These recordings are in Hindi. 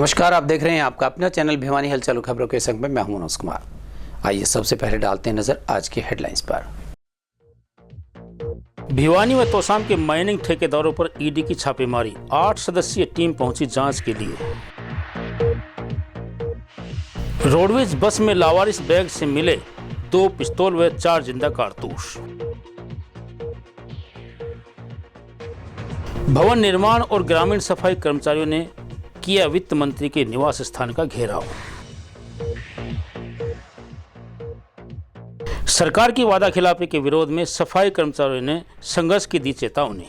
नमस्कार, आप देख रहे हैं आपका अपना चैनल भिवानी हलचल खबरों के संग में मैं हूं मनोज कुमार। आइए सबसे पहले डालते हैं नजर आज की हेडलाइंस पर। भिवानी व तोशाम के माइनिंग ठेकेदारों पर ईडी की छापेमारी, 8 सदस्यीय टीम पहुंची जांच के लिए। रोडवेज बस में लावारिस बैग से मिले 2 पिस्तौल व 4 जिंदा कारतूस। भवन निर्माण और ग्रामीण सफाई कर्मचारियों ने किया वित्त मंत्री के निवास स्थान का घेराव। सरकार की वादा खिलाफी के विरोध में सफाई कर्मचारियों ने संघर्ष की दी चेतावनी।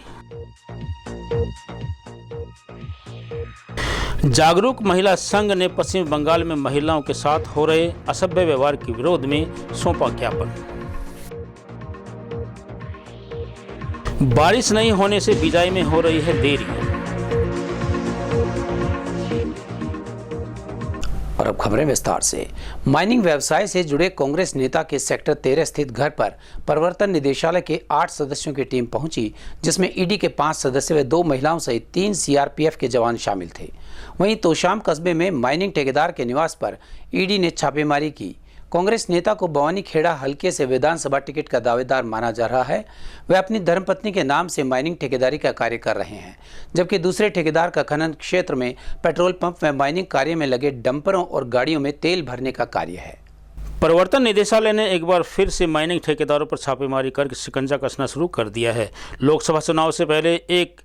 जागरूक महिला संघ ने पश्चिम बंगाल में महिलाओं के साथ हो रहे असभ्य व्यवहार के विरोध में सौंपा ज्ञापन। बारिश नहीं होने से बिजाई में हो रही है देरी। और अब खबरें विस्तार से। माइनिंग व्यवसाय से जुड़े कांग्रेस नेता के सेक्टर 13 स्थित घर पर प्रवर्तन निदेशालय के 8 सदस्यों की टीम पहुंची, जिसमें ईडी के 5 सदस्य व 2 महिलाओं सहित 3 सीआरपीएफ के जवान शामिल थे। वहीं तोशाम कस्बे में माइनिंग ठेकेदार के निवास पर ईडी ने छापेमारी की। कांग्रेस नेता को बवानी खेड़ा हल्के से विधानसभा टिकट का दावेदार माना जा रहा है। वे अपनी धर्मपत्नी के नाम से माइनिंग ठेकेदारी का कार्य कर रहे हैं, जबकि दूसरे ठेकेदार का खनन क्षेत्र में पेट्रोल पंप व माइनिंग कार्य में लगे डंपरों और गाड़ियों में तेल भरने का कार्य है। प्रवर्तन निदेशालय ने एक बार फिर से माइनिंग ठेकेदारों पर छापेमारी कर शिकंजा कसना शुरू कर दिया है। लोकसभा चुनाव से पहले एक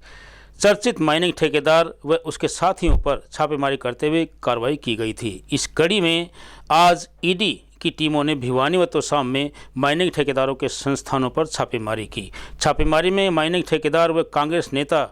चर्चित माइनिंग ठेकेदार व उसके साथियों पर छापेमारी करते हुए कार्रवाई की गई थी। इस कड़ी में आज ईडी की टीमों ने भिवानी व तोशाम में माइनिंग ठेकेदारों के संस्थानों पर छापेमारी की। छापेमारी में माइनिंग ठेकेदार व कांग्रेस नेता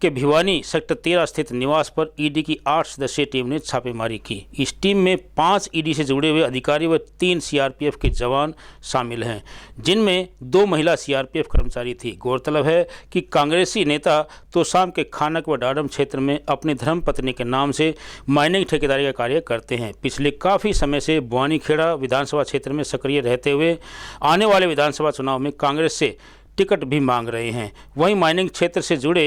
के भिवानी सेक्टर 13 स्थित निवास पर ईडी की 8 सदस्यीय टीम ने छापेमारी की। इस टीम में 5 ईडी से जुड़े हुए अधिकारी व 3 सीआरपीएफ के जवान शामिल हैं, जिनमें 2 महिला सीआरपीएफ कर्मचारी थी। गौरतलब है कि कांग्रेसी नेता तोशाम के खानक व डाडम क्षेत्र में अपनी धर्मपत्नी के नाम से माइनिंग ठेकेदारी का कार्य करते हैं। पिछले काफ़ी समय से बवानीखेड़ा विधानसभा क्षेत्र में सक्रिय रहते हुए आने वाले विधानसभा चुनाव में कांग्रेस से टिकट भी मांग रहे हैं। वहीं माइनिंग क्षेत्र से जुड़े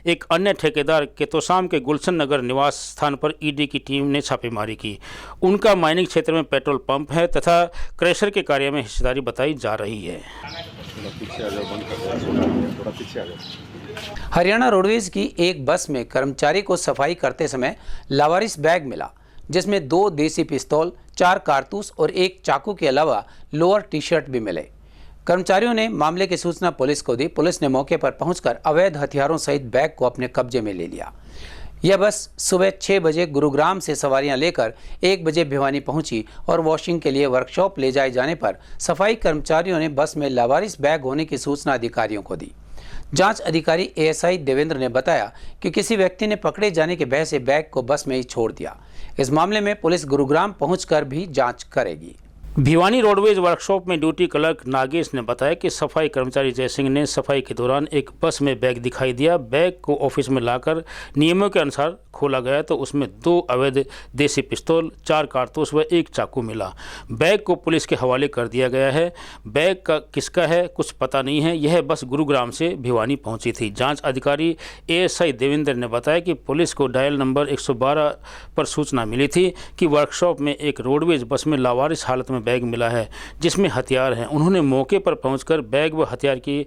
एक अन्य ठेकेदार के तोशाम के गुलशन नगर निवास स्थान पर ईडी की टीम ने छापेमारी की। उनका माइनिंग क्षेत्र में पेट्रोल पंप है तथा क्रैशर के कार्य में हिस्सेदारी बताई जा रही है। हरियाणा रोडवेज की एक बस में कर्मचारी को सफाई करते समय लावारिस बैग मिला, जिसमें 2 देसी पिस्तौल, 4 कारतूस और 1 चाकू के अलावा लोअर टी शर्ट भी मिले। कर्मचारियों ने मामले की सूचना पुलिस को दी। पुलिस ने मौके पर पहुंचकर अवैध हथियारों सहित बैग को अपने कब्जे में ले लिया। यह बस सुबह 6 बजे गुरुग्राम से सवारियां लेकर 1 बजे भिवानी पहुंची और वॉशिंग के लिए वर्कशॉप ले जाए जाने पर सफाई कर्मचारियों ने बस में लावारिस बैग होने की सूचना अधिकारियों को दी। जांच अधिकारी एएसआई देवेंद्र ने बताया कि किसी व्यक्ति ने पकड़े जाने के भय से बैग को बस में ही छोड़ दिया। इस मामले में पुलिस गुरुग्राम पहुंचकर भी जांच करेगी। भिवानी रोडवेज वर्कशॉप में ड्यूटी क्लर्क नागेश ने बताया कि सफाई कर्मचारी जयसिंह ने सफाई के दौरान एक बस में बैग दिखाई दिया। बैग को ऑफिस में लाकर नियमों के अनुसार खोला गया तो उसमें 2 अवैध देसी पिस्तौल, 4 कारतूस व 1 चाकू मिला। बैग को पुलिस के हवाले कर दिया गया है। बैग का किसका है कुछ पता नहीं है। यह बस गुरुग्राम से भिवानी पहुंची थी। जांच अधिकारी एएसआई देवेंद्र ने बताया कि पुलिस को डायल नंबर 112 पर सूचना मिली थी कि वर्कशॉप में एक रोडवेज बस में लावारिस हालत में बैग मिला है, जिसमें हथियार हैं। उन्होंने मौके पर पहुंचकर बैग व हथियार की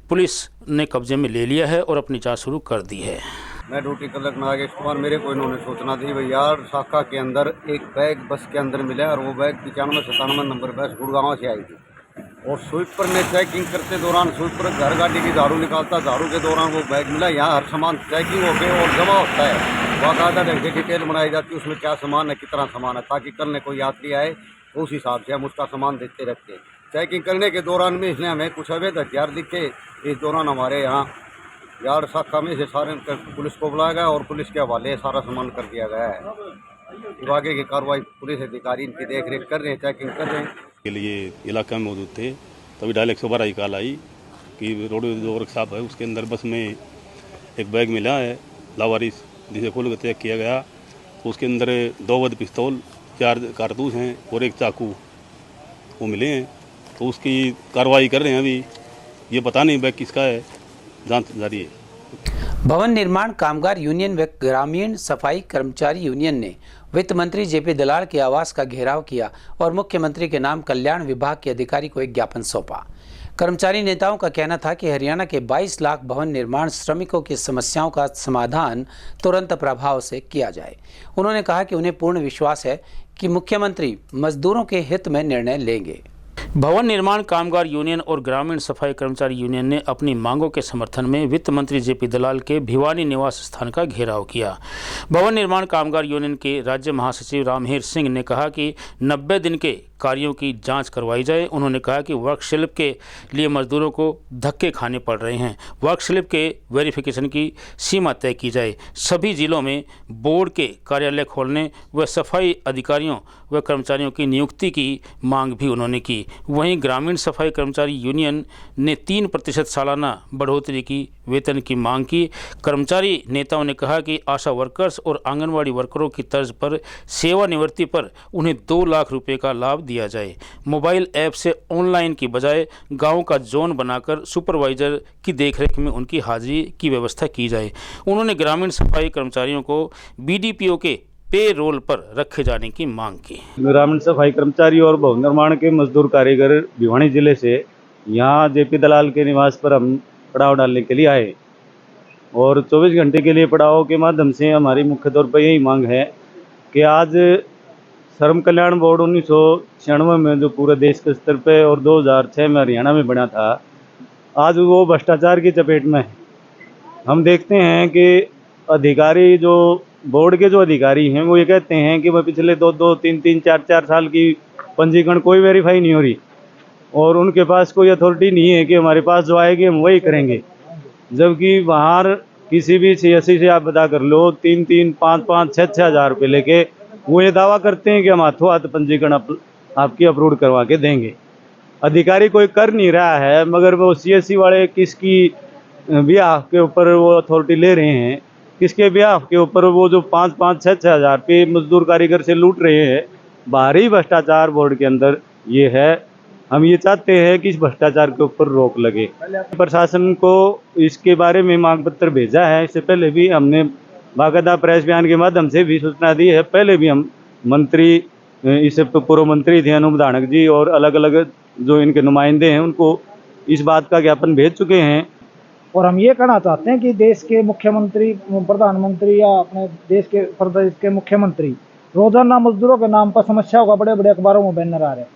पुलिस ने कब्जे में ले लिया है और अपनी जांच शुरू कर दी है। मैं ड्यूटी क्लर्क नागेश कुमार, मेरे को इन्होंने सूचना दी भैया शाखा के अंदर एक बैग बस के अंदर मिला और वो बैग 95-97 नंबर बस गुड़गांव से आई थी। और स्वीपर ने चेकिंग करते दौरान स्वीपर घर गाड़ी की झाड़ू निकालता, झाड़ू के दौरान वो बैग मिला। यहाँ हर सामान चेकिंग होकर और जमा होता है, बाकायदा ढंग से डिटेल बनाई जाती है उसमें क्या सामान है, कितना सामान है, ताकि कल ने कोई यात्री आए उस हिसाब से हम उसका सामान देते रहते हैं। चेकिंग करने के दौरान में इसने हमें कुछ अवैध हथियार दिखे। इस दौरान हमारे यहाँ यार्ड शाखा में से सारे पुलिस को बुलाया गया और पुलिस के हवाले सारा सामान कर दिया गया है। आगे की कार्रवाई पुलिस अधिकारी इनकी देख रेख कर रहे हैं, चेकिंग कर रहे हैं। के लिए इलाका में मौजूद थे, तभी डायल 112 की कॉल आई कि रोडवेज वर्कशॉप है, उसके अंदर बस में एक बैग मिला है लावारिस, जिसे खोल कर चेक किया गया तो उसके अंदर 2 अवैध पिस्तौल, 4 कारतूस हैं और 1 चाकू वो मिले हैं। तो उसकी कार्रवाई कर रहे हैं। अभी ये पता नहीं बैग किसका है, जांच जारी है। भवन निर्माण कामगार यूनियन व ग्रामीण सफाई कर्मचारी यूनियन ने वित्त मंत्री जेपी दलाल के आवास का घेराव किया और मुख्यमंत्री के नाम कल्याण विभाग के अधिकारी को एक ज्ञापन सौंपा। कर्मचारी नेताओं का कहना था कि हरियाणा के 22 लाख भवन निर्माण श्रमिकों की समस्याओं का समाधान तुरंत प्रभाव से किया जाए। उन्होंने कहा कि उन्हें पूर्ण विश्वास है कि मुख्यमंत्री मजदूरों के हित में निर्णय लेंगे। भवन निर्माण कामगार यूनियन और ग्रामीण सफाई कर्मचारी यूनियन ने अपनी मांगों के समर्थन में वित्त मंत्री जेपी दलाल के भिवानी निवास स्थान का घेराव किया। भवन निर्माण कामगार यूनियन के राज्य महासचिव रामहेर सिंह ने कहा कि 90 दिन के कार्यों की जांच करवाई जाए। उन्होंने कहा कि वर्कस्लिप के लिए मजदूरों को धक्के खाने पड़ रहे हैं। वर्कस्लिप के वेरिफिकेशन की सीमा तय की जाए। सभी जिलों में बोर्ड के कार्यालय खोलने व सफाई अधिकारियों व कर्मचारियों की नियुक्ति की मांग भी उन्होंने की। वहीं ग्रामीण सफाई कर्मचारी यूनियन ने 3% सालाना बढ़ोतरी की वेतन की मांग की। कर्मचारी नेताओं ने कहा कि आशा वर्कर्स और आंगनवाड़ी वर्करों की तर्ज पर सेवानिवृत्ति पर उन्हें 2 लाख रुपए का लाभ दिया जाए। मोबाइल ऐप से ऑनलाइन की बजाय गांव का जोन बनाकर सुपरवाइजर की देखरेख में उनकी हाजिरी की व्यवस्था की जाए। उन्होंने ग्रामीण सफाई कर्मचारियों को बीडीपीओ के पे रोल पर रखे जाने की मांग की। ग्रामीण सफाई कर्मचारी और भवन निर्माण के मजदूर कारीगर भिवानी जिले से यहाँ जेपी दलाल के निवास पर हम पड़ाव डालने के लिए आए और 24 घंटे के लिए पड़ाव के माध्यम से हमारी मुख्य तौर पर यही मांग है कि आज श्रम कल्याण बोर्ड 1996 में जो पूरे देश के स्तर पे और 2006 में हरियाणा में बना था, आज वो भ्रष्टाचार की चपेट में है। हम देखते हैं कि अधिकारी जो बोर्ड के जो अधिकारी हैं वो ये कहते हैं कि वह पिछले 2-2, 3-3, 4-4 साल की पंजीकरण कोई वेरीफाई नहीं हो रही और उनके पास कोई अथॉरिटी नहीं है कि हमारे पास जो आएगी हम वही करेंगे। जबकि बाहर किसी भी CSC से आप पता कर लो 3-3, 5-5, 6-6 हज़ार रुपये लेके वो ये दावा करते हैं कि हम हाथों हाथ पंजीकरण आपकी अप्रूव करवा के देंगे। अधिकारी कोई कर नहीं रहा है, मगर वो CSC वाले किसकी ब्याह के ऊपर वो अथॉरिटी ले रहे हैं, किसके ब्याह के ऊपर वो जो 5-5, 6-6 हज़ार रुपये मजदूर कारीगर से लूट रहे हैं। भारी भ्रष्टाचार बोर्ड के अंदर ये है। हम ये चाहते हैं कि इस भ्रष्टाचार के ऊपर रोक लगे। प्रशासन को इसके बारे में मांग पत्र भेजा है। इससे पहले भी हमने बाकायदा प्रेस बयान के माध्यम से भी सूचना दी है। पहले भी हम मंत्री, इससे पूर्व मंत्री थे अनूप धानक जी और अलग अलग जो इनके नुमाइंदे हैं उनको इस बात का ज्ञापन भेज चुके हैं। और हम ये कहना चाहते हैं कि देश के मुख्यमंत्री, प्रधानमंत्री या अपने देश के प्रदेश के मुख्यमंत्री रोजाना मजदूरों के नाम पर समस्याओं का बड़े बड़े अखबारों में बैनर आ रहे हैं,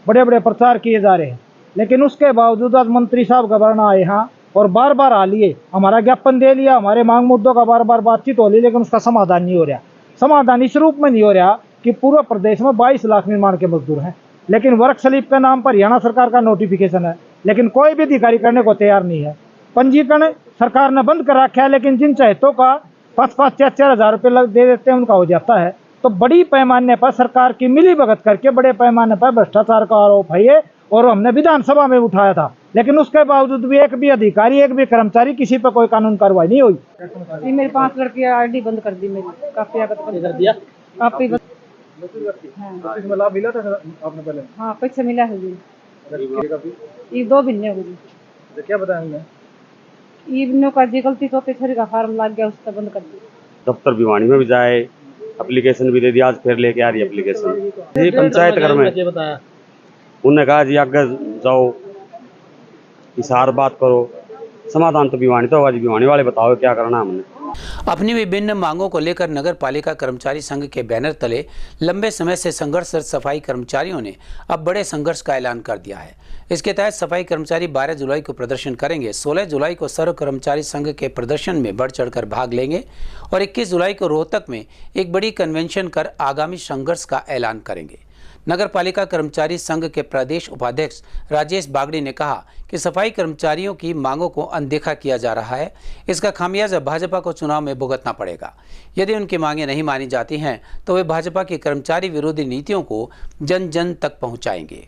बड़े बड़े प्रचार किए जा रहे हैं, लेकिन उसके बावजूद आज मंत्री साहब घबराना आए यहाँ और बार बार आ लिए, हमारा ज्ञापन दे लिया, हमारे मांग मुद्दों का बार बार बातचीत हो ली, लेकिन उसका समाधान नहीं हो रहा। समाधान इस रूप में नहीं हो रहा कि पूरे प्रदेश में 22 लाख निर्माण के मजदूर हैं, लेकिन वर्क स्लिप के नाम पर हरियाणा सरकार का नोटिफिकेशन है, लेकिन कोई भी अधिकारी करने को तैयार नहीं है। पंजीकरण सरकार ने बंद कर रखा है, लेकिन जिन चहेतों का 5-5, 4-4 हज़ार रुपये दे देते हैं उनका हो जाता है। तो बड़ी पैमाने पर सरकार की मिली भगत करके बड़े पैमाने पर भ्रष्टाचार का आरोप है ये, और हमने विधानसभा में उठाया था, लेकिन उसके बावजूद भी एक भी अधिकारी, एक भी कर्मचारी, किसी पर कोई कानून कार्रवाई नहीं हुई। मेरी 5 लड़की ID बंद कर दी, मेरी काफी कर दिया। काफी लाभ मिला था आपने पहले? हाँ, पैसा मिला है जी। ये 2 महीने हो गए। क्या बताया ईवनों का जी गलती चौथे छरी का फार्म लग गया, उसका बंद कर दिया। दफ्तर भिवानी में भी जाए, एप्लीकेशन भी दे दी, आज फिर लेके आ रही एप्लीकेशन जी पंचायत घर में। उन्होंने कहा जी आगे जाओ, इशार बात करो, समाधान तो भिवानी तो होगा जी, भिवानी वाले बताओ क्या करना हमने। अपनी विभिन्न मांगों को लेकर नगर पालिका कर्मचारी संघ के बैनर तले लंबे समय से संघर्षरत सफाई कर्मचारियों ने अब बड़े संघर्ष का ऐलान कर दिया है। इसके तहत सफाई कर्मचारी 12 जुलाई को प्रदर्शन करेंगे, 16 जुलाई को सर्व कर्मचारी संघ के प्रदर्शन में बढ़ चढ़कर भाग लेंगे और 21 जुलाई को रोहतक में एक बड़ी कन्वेंशन कर आगामी संघर्ष का ऐलान करेंगे। नगर पालिका कर्मचारी संघ के प्रदेश उपाध्यक्ष राजेश बागड़ी ने कहा कि सफाई कर्मचारियों की मांगों को अनदेखा किया जा रहा है, इसका खामियाजा भाजपा को चुनाव में भुगतना पड़ेगा। यदि उनकी मांगें नहीं मानी जाती हैं तो वे भाजपा की कर्मचारी विरोधी नीतियों को जन जन तक पहुंचाएंगे।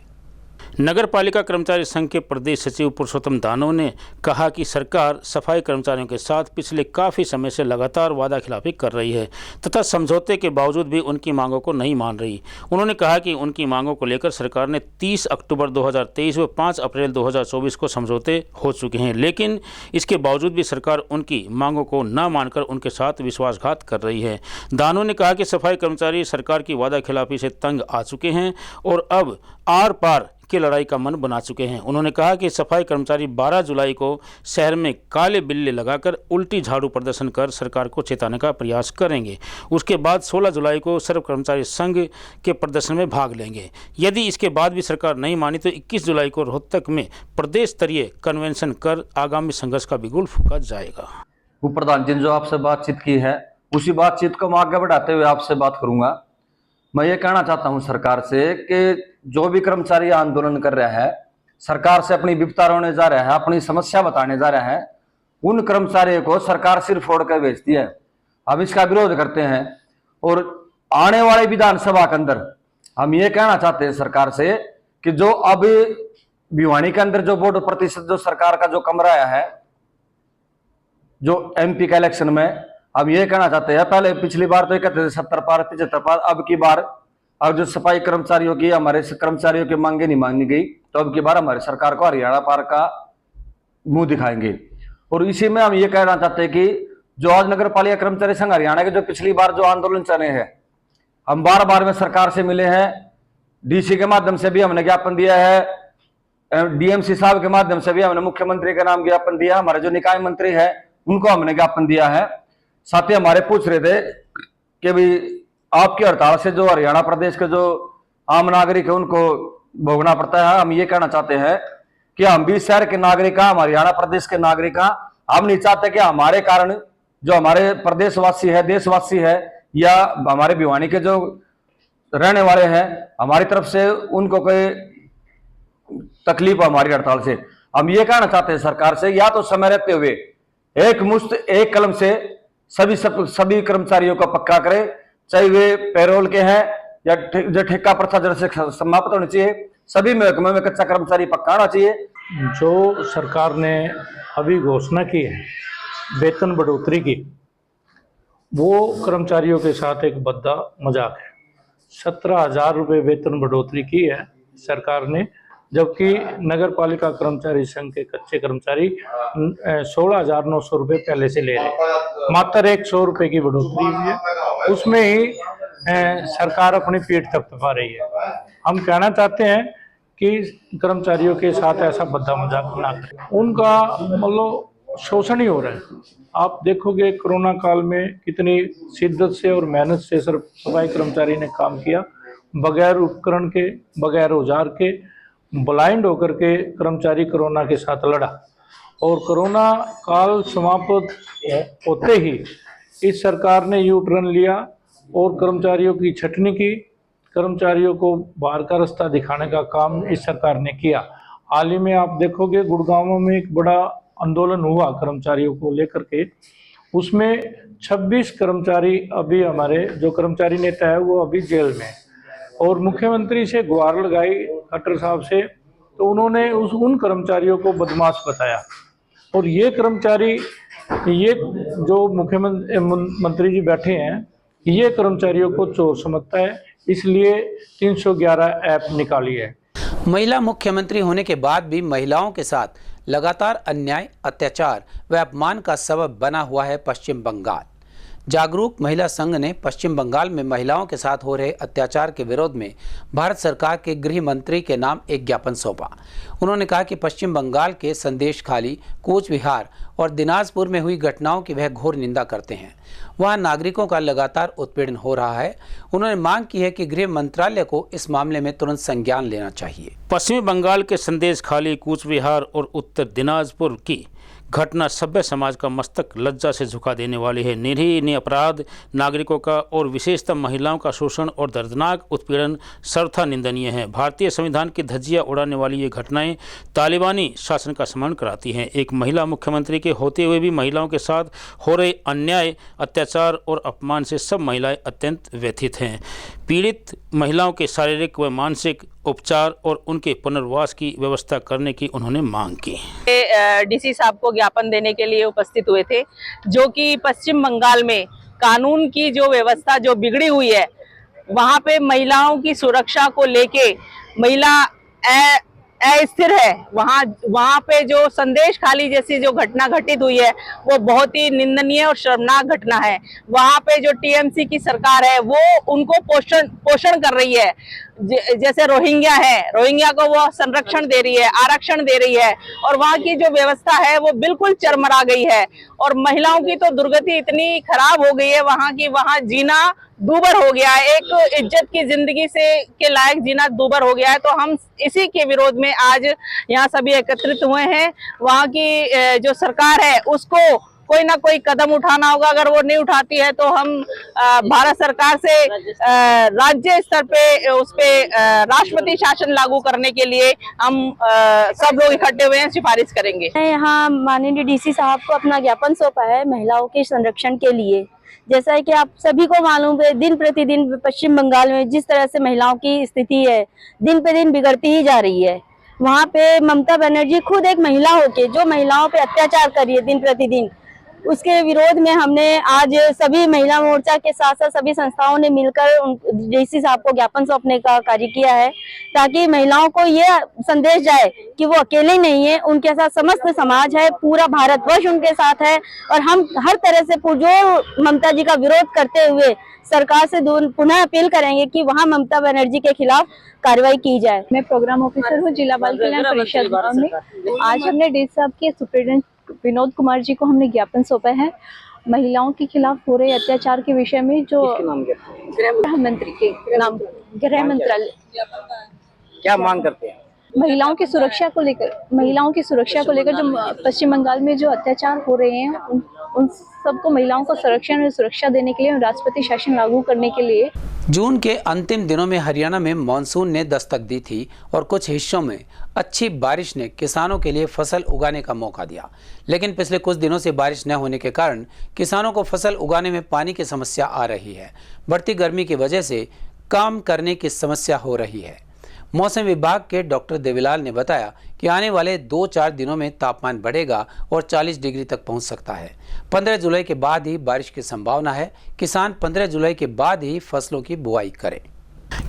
नगर पालिका कर्मचारी संघ के प्रदेश सचिव पुरुषोत्तम दानव ने कहा कि सरकार सफाई कर्मचारियों के साथ पिछले काफ़ी समय से लगातार वादा खिलाफी कर रही है तथा समझौते के बावजूद भी उनकी मांगों को नहीं मान रही। उन्होंने कहा कि उनकी मांगों को लेकर सरकार ने 30 अक्टूबर 2023 व 5 अप्रैल 2024 को समझौते हो चुके हैं, लेकिन इसके बावजूद भी सरकार उनकी मांगों को न मानकर उनके साथ विश्वासघात कर रही है। दानव ने कहा कि सफाई कर्मचारी सरकार की वादा खिलाफी से तंग आ चुके हैं और अब आर पार की लड़ाई का मन बना चुके हैं। उन्होंने कहा कि सफाई कर्मचारी 12 जुलाई को शहर में काले बिल्ले लगाकर उल्टी झाड़ू प्रदर्शन कर सरकार को चेताने का प्रयास करेंगे। उसके बाद 16 जुलाई को सर्व कर्मचारी संघ के प्रदर्शन में भाग लेंगे। यदि इसके बाद भी सरकार नहीं मानी तो 21 जुलाई को रोहतक में प्रदेश स्तरीय कन्वेंशन कर आगामी संघर्ष का बिगुल फूंका जाएगा। उप प्रधान जी ने जो आपसे बातचीत की है उसी बातचीत को मैं आगे बढ़ाते हुए आपसे बात करूंगा। मैं ये कहना चाहता हूं सरकार से कि जो भी कर्मचारी आंदोलन कर रहा है, सरकार से अपनी विपत्ता रोने जा रहा है, अपनी समस्या बताने जा रहा है, उन कर्मचारियों को सरकार सिर फोड़ कर भेजती है। हम इसका विरोध करते हैं और आने वाले विधानसभा के अंदर हम ये कहना चाहते हैं सरकार से कि जो अब भिवानी के अंदर जो वोट प्रतिशत जो सरकार का जो कम रहा है जो MP का इलेक्शन में, हम ये कहना चाहते हैं, पहले पिछली बार तो 70 पार 75 पार, अब की बार अब जो सफाई कर्मचारियों की हमारे कर्मचारियों की मांगे नहीं मांगी गई तो अब की बार हमारी सरकार को हरियाणा पार का मुंह दिखाएंगे। और इसी में हम ये कहना चाहते हैं कि जो आज नगर पालिका कर्मचारी संघ हरियाणा के जो पिछली बार जो आंदोलन चले हैं, हम बार बार में सरकार से मिले हैं, DC के माध्यम से भी हमने ज्ञापन दिया है, DMC साहब के माध्यम से भी हमने मुख्यमंत्री के नाम ज्ञापन दिया, हमारे जो निकाय मंत्री है उनको हमने ज्ञापन दिया है। साथ ही हमारे पूछ रहे थे कि भाई आपकी हड़ताल से जो हरियाणा प्रदेश के जो आम नागरिक है उनको भोगना पड़ता है। हम ये कहना चाहते हैं कि हम भी शहर के नागरिक हैं, हम हरियाणा प्रदेश के नागरिक हैं, हम नहीं चाहते कि हमारे कारण जो हमारे प्रदेशवासी है, देशवासी है या हमारे भिवानी के जो रहने वाले हैं, हमारी तरफ से उनको कोई तकलीफ हो हमारी हड़ताल से। हम ये कहना चाहते हैं सरकार से, या तो समय रहते हुए एक मुश्त एक कलम से सभी कर्मचारियों को पक्का करे, चाहे वे पैरोल के हैं या जो ठेका प्रथा जड़ से समाप्त होनी चाहिए, सभी महकमे में कच्चा कर्मचारी पक्का होना चाहिए। जो सरकार ने अभी घोषणा की है वेतन बढ़ोतरी की, वो कर्मचारियों के साथ एक भद्दा मजाक है। 17,000 रुपये वेतन बढ़ोतरी की है सरकार ने, जबकि नगर पालिका कर्मचारी संघ के कच्चे कर्मचारी 16,900 रुपये पहले से ले रहे हैं। मात्र 100 रुपये की बढ़ोतरी हुई है, उसमें ही सरकार अपनी पीठ थपथपा रही है। हम कहना चाहते हैं कि कर्मचारियों के साथ ऐसा भद्दा मजाक ना करें, उनका मतलब शोषण ही हो रहा है। आप देखोगे कोरोना काल में कितनी शिद्दत से और मेहनत से सिर्फ सफाई कर्मचारी ने काम किया, बगैर उपकरण के, बगैर औजार के, ब्लाइंड होकर के कर्मचारी कोरोना के साथ लड़ा। और कोरोना काल समाप्त होते ही इस सरकार ने यू टर्न लिया और कर्मचारियों की छटनी की, कर्मचारियों को बाहर का रास्ता दिखाने का काम इस सरकार ने किया। हाल ही में आप देखोगे गुड़गांव में एक बड़ा आंदोलन हुआ कर्मचारियों को लेकर के, उसमें 26 कर्मचारी अभी हमारे जो कर्मचारी नेता है वो अभी जेल में, और मुख्यमंत्री से गुहार लगाई खट्टर साहब से, तो उन्होंने उन कर्मचारियों को बदमाश बताया। और ये कर्मचारी, ये जो मुख्यमंत्री जी बैठे हैं, ये कर्मचारियों को चोर समझता है, इसलिए 311 ऐप निकाली है। महिला मुख्यमंत्री होने के बाद भी महिलाओं के साथ लगातार अन्याय, अत्याचार व अपमान का सबब बना हुआ है पश्चिम बंगाल। जागरूक महिला संघ ने पश्चिम बंगाल में महिलाओं के साथ हो रहे अत्याचार के विरोध में भारत सरकार के गृह मंत्री के नाम एक ज्ञापन सौंपा। उन्होंने कहा कि पश्चिम बंगाल के संदेशखाली, कूच बिहार और दिनाजपुर में हुई घटनाओं की वह घोर निंदा करते हैं। वहां नागरिकों का लगातार उत्पीड़न हो रहा है। उन्होंने मांग की है कि गृह मंत्रालय को इस मामले में तुरंत संज्ञान लेना चाहिए। पश्चिमी बंगाल के संदेशखाली, कूच बिहार और उत्तर दिनाजपुर की घटना सभ्य समाज का मस्तक लज्जा से झुका देने वाली है। निरीह निरपराध नागरिकों का और विशेषतः महिलाओं का शोषण और दर्दनाक उत्पीड़न सर्वथा निंदनीय है। भारतीय संविधान की धज्जियां उड़ाने वाली ये घटनाएं तालिबानी शासन का स्मरण कराती हैं। एक महिला मुख्यमंत्री के होते हुए भी महिलाओं के साथ हो रहे अन्याय, अत्याचार और अपमान से सब महिलाएं अत्यंत व्यथित हैं। पीड़ित महिलाओं के शारीरिक व मानसिक उपचार और उनके पुनर्वास की व्यवस्था करने की उन्होंने मांग की। डीसी साहब को ज्ञापन देने के लिए उपस्थित हुए थे, जो कि पश्चिम बंगाल में कानून की जो व्यवस्था जो बिगड़ी हुई है, वहां पे महिलाओं की सुरक्षा को लेके महिला अस्थिर है। वहां पे जो संदेश खाली जैसी जो घटना घटित हुई है वो बहुत ही निंदनीय और शर्मनाक घटना है। वहां पे जो टीएमसी की सरकार है वो उनको पोषण कर रही है। जैसे रोहिंग्या है, रोहिंग्या को वो संरक्षण दे रही है, आरक्षण दे रही है, और वहाँ की जो व्यवस्था है वो बिल्कुल चरमरा गई है। और महिलाओं की तो दुर्गति इतनी खराब हो गई है वहाँ की, वहाँ जीना दूभर हो गया है, एक इज्जत की जिंदगी से के लायक जीना दूभर हो गया है। तो हम इसी के विरोध में आज यहाँ सभी एकत्रित हुए हैं। वहाँ की जो सरकार है उसको कोई ना कोई कदम उठाना होगा। अगर वो नहीं उठाती है तो हम भारत सरकार से राज्य स्तर पे उस पे राष्ट्रपति शासन लागू करने के लिए हम सब लोग इकट्ठे हुए हैं, सिफारिश करेंगे। यहाँ माननीय डीसी साहब को अपना ज्ञापन सौंपा है महिलाओं के संरक्षण के लिए। जैसा है कि आप सभी को मालूम है, दिन प्रतिदिन पश्चिम बंगाल में जिस तरह से महिलाओं की स्थिति है दिन पे दिन बिगड़ती ही जा रही है। वहाँ पे ममता बनर्जी खुद एक महिला होके जो महिलाओं पे अत्याचार कर रही है दिन प्रतिदिन, उसके विरोध में हमने आज सभी महिला मोर्चा के साथ साथ सभी संस्थाओं ने मिलकर डीसी साहब को ज्ञापन सौंपने का कार्य किया है, ताकि महिलाओं को ये संदेश जाए कि वो अकेले नहीं है, उनके साथ समस्त समाज है, पूरा भारतवर्ष उनके साथ है। और हम हर तरह से जो ममता जी का विरोध करते हुए सरकार से पुनः अपील करेंगे कि वहाँ ममता बनर्जी के खिलाफ कार्रवाई की जाए। मैं प्रोग्राम ऑफिसर हूँ जिला बाल कल्याण परिषद में। आज हमने डीसी साहब के सुप्रिटेंडेंट विनोद कुमार जी को हमने ज्ञापन सौंपा है महिलाओं के खिलाफ हो रहे अत्याचार के विषय में। जो गृह मंत्री के नाम, गृह मंत्रालय क्या मांग करते हैं? महिलाओं की सुरक्षा को लेकर जो पश्चिम बंगाल में जो अत्याचार हो रहे हैं उन सबको महिलाओं को संरक्षण और सुरक्षा देने के लिए राष्ट्रपति शासन लागू करने के लिए। जून के अंतिम दिनों में हरियाणा में मानसून ने दस्तक दी थी और कुछ हिस्सों में अच्छी बारिश ने किसानों के लिए फसल उगाने का मौका दिया। लेकिन पिछले कुछ दिनों से बारिश न होने के कारण किसानों को फसल उगाने में पानी की समस्या आ रही है। बढ़ती गर्मी की वजह से काम करने की समस्या हो रही है। मौसम विभाग के डॉक्टर देवीलाल ने बताया कि आने वाले 2-4 दिनों में तापमान बढ़ेगा और 40 डिग्री तक पहुंच सकता है। 15 जुलाई के बाद ही बारिश की संभावना है। किसान 15 जुलाई के बाद ही फसलों की बुआई करें।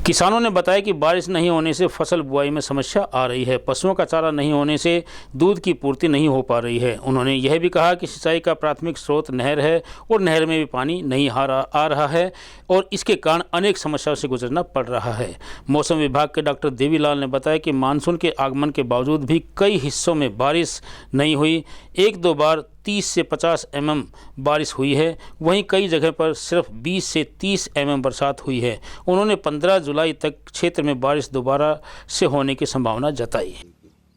किसानों ने बताया कि बारिश नहीं होने से फसल बुआई में समस्या आ रही है। पशुओं का चारा नहीं होने से दूध की पूर्ति नहीं हो पा रही है। उन्होंने यह भी कहा कि सिंचाई का प्राथमिक स्रोत नहर है और नहर में भी पानी नहीं आ रहा है और इसके कारण अनेक समस्याओं से गुजरना पड़ रहा है। मौसम विभाग के डॉक्टर देवीलाल ने बताया कि मानसून के आगमन के बावजूद भी कई हिस्सों में बारिश नहीं हुई। 1-2 बार 30 से 50 mm बारिश हुई है, वहीं कई जगह पर सिर्फ 20 से 30 mm बरसात हुई है। उन्होंने 15 जुलाई तक क्षेत्र में बारिश दोबारा से होने की संभावना जताई।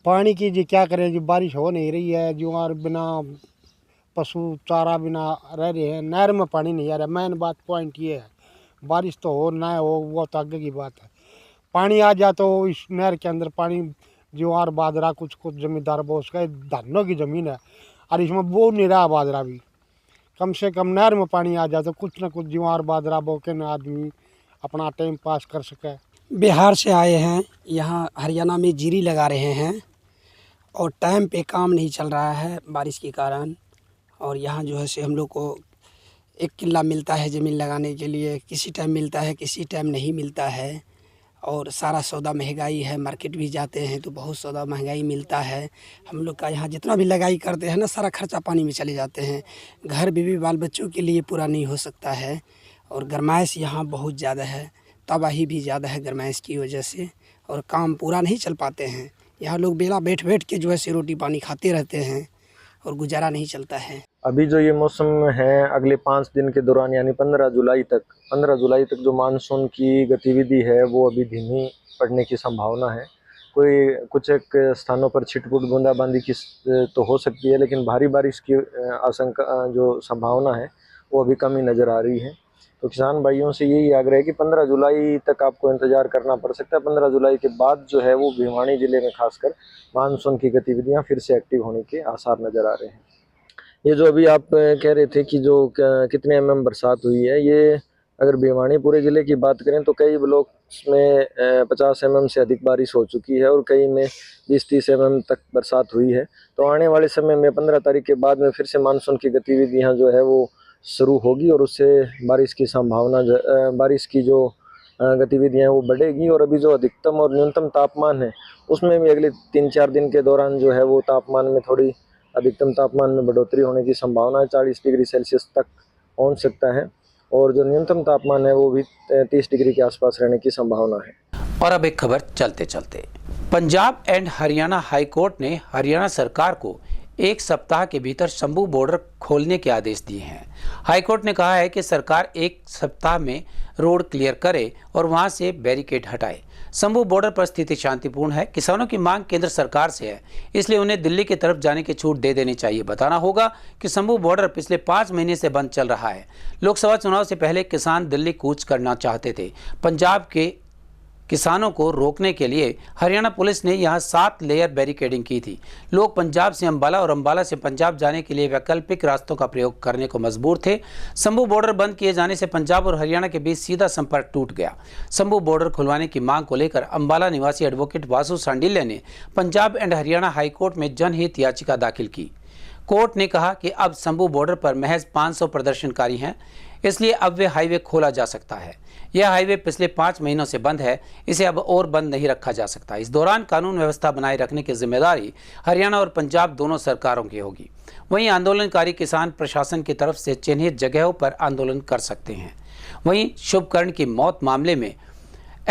पानी की जी क्या करें जी, बारिश हो नहीं रही है, जुआर बिना पशु चारा बिना रह रहे हैं, नहर में पानी नहीं आ रहा। मेन बात पॉइंट ये है, बारिश तो हो ना हो वो तो आगे की बात है। पानी आ जाए तो इस नहर के अंदर पानी ज्वार बाजरा कुछ जमींदार वो उसका धानों की ज़मीन है और इसमें बो नहीं रहा बाजरा भी। कम से कम नहर में पानी आ जाए तो कुछ न कुछ ज्वार बाजरा बो के न आदमी अपना टाइम पास कर सके। बिहार से आए हैं, यहाँ हरियाणा में जीरी लगा रहे हैं और टाइम पे काम नहीं चल रहा है बारिश के कारण। और यहाँ जो है से हम लोग को 1 किल्ला मिलता है ज़मीन लगाने के लिए, किसी टाइम मिलता है किसी टाइम नहीं मिलता है। और सारा सौदा महंगाई है, मार्केट भी जाते हैं तो बहुत सौदा महंगाई मिलता है। हम लोग का यहाँ जितना भी लगाई करते हैं ना, सारा खर्चा पानी में चले जाते हैं। घर बीवी बाल बच्चों के लिए पूरा नहीं हो सकता है। और गरमाइश यहाँ बहुत ज़्यादा है, तबाही भी ज़्यादा है गरमाइश की वजह से, और काम पूरा नहीं चल पाते हैं। यहाँ लोग बेला बैठ बैठ के जो है से रोटी पानी खाते रहते हैं और गुजारा नहीं चलता है। अभी जो ये मौसम है अगले 5 दिन के दौरान यानी 15 जुलाई तक जो मानसून की गतिविधि है वो अभी धीमी पड़ने की संभावना है। कुछ एक स्थानों पर छिटपुट बूंदाबांदी की तो हो सकती है, लेकिन भारी बारिश की आशंका जो संभावना है वो अभी कम ही नज़र आ रही है। तो किसान भाइयों से यही आग्रह है कि 15 जुलाई तक आपको इंतज़ार करना पड़ सकता है। 15 जुलाई के बाद जो है वो भिवानी ज़िले में खासकर मानसून की गतिविधियां फिर से एक्टिव होने के आसार नज़र आ रहे हैं। ये जो अभी आप कह रहे थे कि जो कितने mm बरसात हुई है, ये अगर भिवानी पूरे ज़िले की बात करें तो कई ब्लॉक में 50 mm से अधिक बारिश हो चुकी है और कई में 20-30 mm तक बरसात हुई है। तो आने वाले समय में 15 तारीख के बाद में फिर से मानसून की गतिविधियां जो है वो शुरू होगी और उससे बारिश की संभावना बारिश की जो गतिविधियां वो बढ़ेगी। और अभी जो अधिकतम और न्यूनतम तापमान है उसमें भी अगले 3-4 दिन के दौरान जो है वो तापमान में थोड़ी अधिकतम तापमान में बढ़ोतरी होने की संभावना है, 40 डिग्री सेल्सियस तक पहुँच सकता है और जो न्यूनतम तापमान है वो भी 30 डिग्री के आसपास रहने की संभावना है। और अब एक खबर चलते चलते, Punjab and Haryana high court ने हरियाणा सरकार को 1 सप्ताह के भीतर शंभू बॉर्डर खोलने के आदेश दिए हैं। हाई कोर्ट ने कहा है कि सरकार 1 सप्ताह में रोड क्लियर करे और वहां से बैरिकेड हटाए। शंभू बॉर्डर पर स्थिति शांतिपूर्ण है। किसानों की मांग केंद्र सरकार से है, इसलिए उन्हें दिल्ली की तरफ जाने की छूट दे देनी चाहिए। बताना होगा कि शंभू बॉर्डर पिछले 5 महीने से बंद चल रहा है। लोकसभा चुनाव से पहले किसान दिल्ली कूच करना चाहते थे। पंजाब के किसानों को रोकने के लिए हरियाणा पुलिस ने यहां 7 लेयर बैरिकेडिंग की थी। लोग पंजाब से अंबाला और अंबाला से पंजाब जाने के लिए वैकल्पिक रास्तों का प्रयोग करने को मजबूर थे। शंभू बॉर्डर बंद किए जाने से पंजाब और हरियाणा के बीच सीधा संपर्क टूट गया। शंभू बॉर्डर खुलवाने की मांग को लेकर अंबाला निवासी एडवोकेट वासु सांडिल्य ने पंजाब एंड हरियाणा हाईकोर्ट में जनहित याचिका दाखिल की। कोर्ट ने कहा कि अब शंभू बॉर्डर पर महज 500 प्रदर्शनकारी हैं, इसलिए अब वे हाईवे खोला जा सकता है। यह हाईवे पिछले 5 महीनों से बंद है, इसे अब और बंद नहीं रखा जा सकता। इस दौरान कानून व्यवस्था बनाए रखने की जिम्मेदारी हरियाणा और पंजाब दोनों सरकारों की होगी। वहीं आंदोलनकारी किसान प्रशासन की तरफ से चिन्हित जगहों पर आंदोलन कर सकते हैं। वहीं शुभकर्ण की मौत मामले में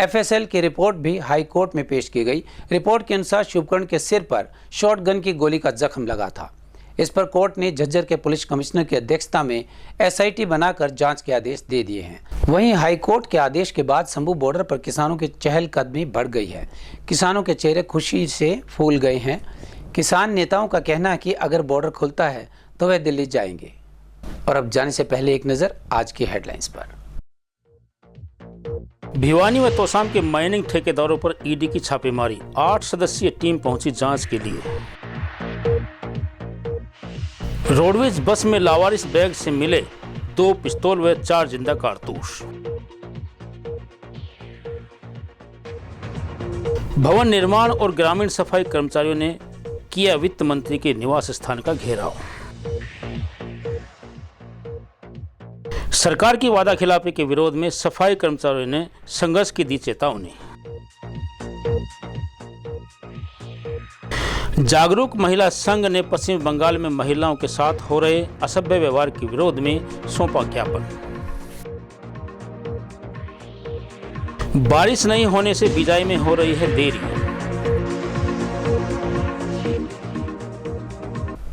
FSL की रिपोर्ट भी हाई कोर्ट में पेश की गई। रिपोर्ट के अनुसार शुभकर्ण के सिर पर शॉटगन की गोली का जख्म लगा था। इस पर कोर्ट ने झज्जर के पुलिस कमिश्नर की अध्यक्षता में SIT बनाकर जांच के आदेश दे दिए हैं। वहीं हाई कोर्ट के आदेश के बाद शंभू बॉर्डर पर किसानों की चहलकदमी बढ़ गई है। किसानों के चेहरे खुशी से फूल गए हैं। किसान नेताओं का कहना है कि अगर बॉर्डर खुलता है तो वे दिल्ली जाएंगे। और अब जाने से पहले एक नज़र आज की हेडलाइंस पर। भिवानी व तोशाम के माइनिंग ठेकेदारों पर ED की छापेमारी, 8 सदस्यीय टीम पहुंची जांच के लिए। रोडवेज बस में लावारिस बैग से मिले 2 पिस्तौल व 4 जिंदा कारतूस। भवन निर्माण और ग्रामीण सफाई कर्मचारियों ने किया वित्त मंत्री के निवास स्थान का घेराव। सरकार की वादा खिलाफी के विरोध में सफाई कर्मचारियों ने संघर्ष की दी चेतावनी। जागरूक महिला संघ ने पश्चिम बंगाल में महिलाओं के साथ हो रहे असभ्य व्यवहार के विरोध में सौंपा ज्ञापन। बारिश नहीं होने से बिजाई में हो रही है देरी।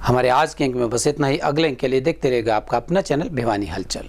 हमारे आज के अंक में बस इतना ही। अगले अंक के लिए देखते रहेगा आपका अपना चैनल भिवानी हलचल।